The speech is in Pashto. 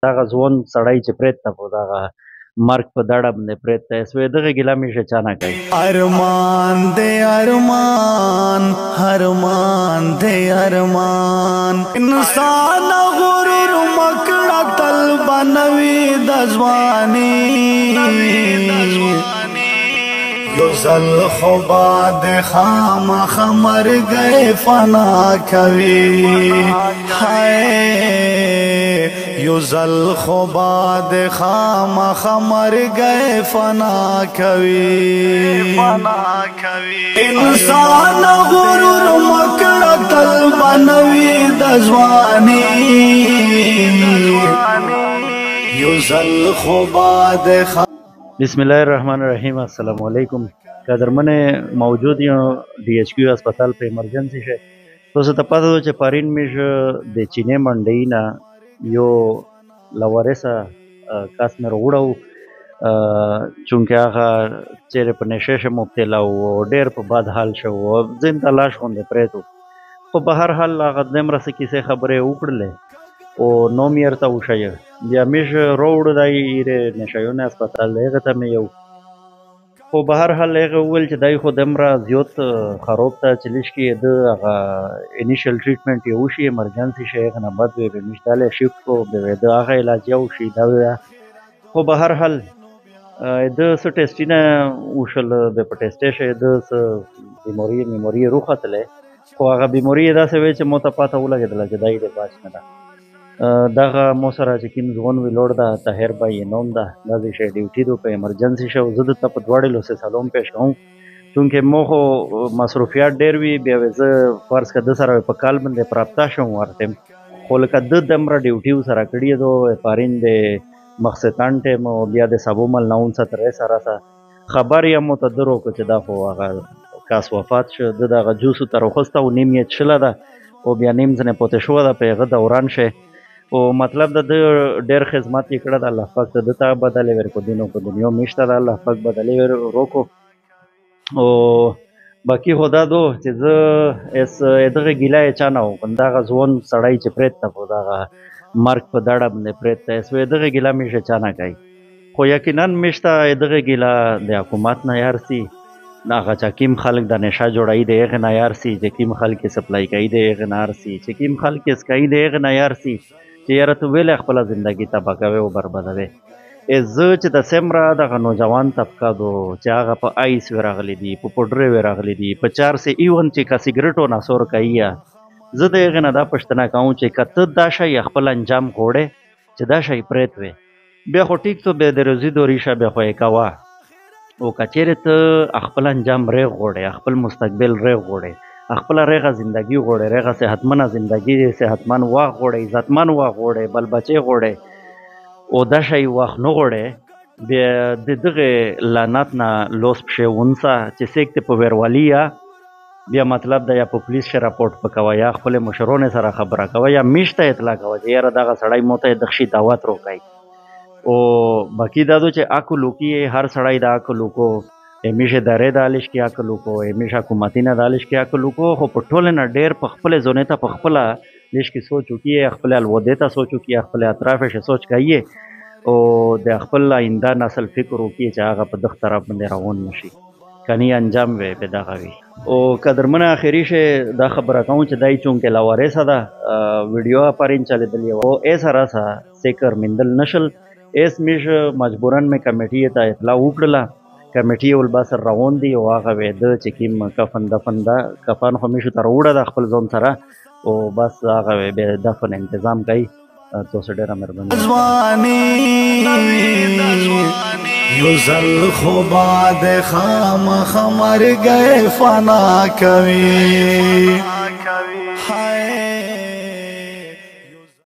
دغه ځوان سړی چې پرېت ته په دغه مرګ په دړه باندې پرېت دی سوی دغه ګیله مې شه چا نه کوي. ارمان دے ارمان ارمان دے ارمان انسان غرور مکړه تل بنوي د ځواني یو زل خوباد خام خمر گئے فنا کوي ہائے یو زل خوباد خام خمر گئے فنا کوي انسان غرور مکړه تل بنوي د ځواني یو زل خوباد بسم الله الرحمن الرحیم. السلام علیکم. قدرمن موجود یو D H Q अस्पताल पे इमरजेंसी છે તો સે તપાસો છે પારીન મિશ de ચીને મંડઈના यो लवारेसा कास में रोड़ाऊ चूंकि आगा चेहरे पर नशे से मुब्तला हुआ डेर पर बाद हाल शो जिन तलाश होंगे प्रेतो तो बहर हाल आगा देमरा से किसे खबरें उकड़ ले ओ नोमियर ता उशाय या मिश रोड दाई रे नशायो ने अस्पताल लेगा ता में यो خو بهر حال هغه وویل چې دای خو دمره زیات خراب ته چلیش کې د هغه انیشل ټریټمنټ یې وشي ایمرجنسي شي هغه نه بعد به مشتاله شفت کو به د هغه علاج یو شي دا خو بهر حال د څه ټیسټینه وشل د پټیسټ شه د بیماری روخته خو هغه بیماری دا څه وی چې مو ته پاته ولګیدل چې دای د باش نه دغه مو سره چې کوم ځوان ویلوړ ده طاهر بھائی نوم ده دا چې ډیوټي دو په ایمرجنسي شو زه د ته په دواړو لوسه سلام پېښ کوم چونکه مو خو مصروفیات ډېر وي بیا زه فرض کده سره په کال باندې پراپتا شوم ورته خو لکه د دمره ډیوټي سره کړی دو پارین د مقصدان ټیم بیا د سبو مل ناون سره سره خبر یا متدرو کو چې دا خو هغه کاس وفات شو دغه جوسو تر خوسته او نیم یې چله ده او بیا نیم ځنه پته شو ده په هغه دوران شه او مطلب د ډېر خدمت یې کړه د الله پاک ته دته بدلې ورکو دینو کو دنیا میشته د الله پاک بدلې روکو او باقي خدا دو چې زه اس دغه ګیله چا نه و دغه ځوان سړی چې پرېت ته په دغه مرګ په دړه باندې پرېت ته سوی دغه ګیله مې شه چا نه کوي خو یقینا میشته دغه ګیله د حکومت نه یار سي هغه چې کوم خلک د نشه جوړای دی هغه نه یار سي چې کوم خلک سپلای کوي دی هغه نه یار سي چې کوم خلک اسکای دی هغه نه یار سي چې یاره ته ویلې خپله زندګي تباه کوې او بربادوې زه چې د سمره دغه نوجوان طبقه دو چې هغه په آیس وی راغلی دي په پوډرې وی راغلی دي په 4 سے ایون چې کا سیګریټو ناسور کوي زه د هغې نه دا پوښتنه کوم چې که ته دا شی خپل انجام غواړې چې دا شی پرېت وې بیا خو ټیک تو بیا د روزي دوري شه بیا خو یې کوه او که چېرې ته خپل انجام ریغ غواړې خپل مستقبل ریغ غواړې خپل ریغه زندگی غوړې ریغه صحتمنه زندگی صحتمن واغ غوړې عزتمن واغ غوړې بل بچي غوړې او دا شی واغ نه غوړې بیا د دغه لعنت نه لوس پښې ونسه چې سیکت په ورولیا بیا مطلب دا یا په پولیس شه راپورټ پکوي یا خپل مشرونه سره خبره کوي یا میشته اطلاع کوي چې یاره دغه سړی موته دخشي دعوت روکای او باقی دا چې اکو لوکی هر سړی دا اکو لوکو همیشه دره دالش کې عقل کو همیشه حکومتي نه دالش کې عقل کو خو په ټوله نه ډېر په خپل زونه ته په خپل لیش کې سوچو کې خپل الوده ته سوچو کې خپل اطراف شه سوچ کوي او د خپل آینده نسل فکر وکړي چې هغه په دغه طرف باندې روان نشي کني انجام وي به دغه وي او قدرمن اخري شه دا خبره کوم چې دای چونکه لاواره ساده ویډیو پرین چلے دلی او ایسا راسا سیکر مندل نشل اس میش مجبورن میں کمیټي ته اطلاع وکړه کمیټي ول باسر روان دي او هغه وې د چې کیم کفن دفن دا کفن خو میشو تر وړه د خپل ځون سره او بس هغه وې به دفن تنظیم کوي تو سره ډېر مهرباني ځواني یو زل خو باد خام خمر گئے فنا کوي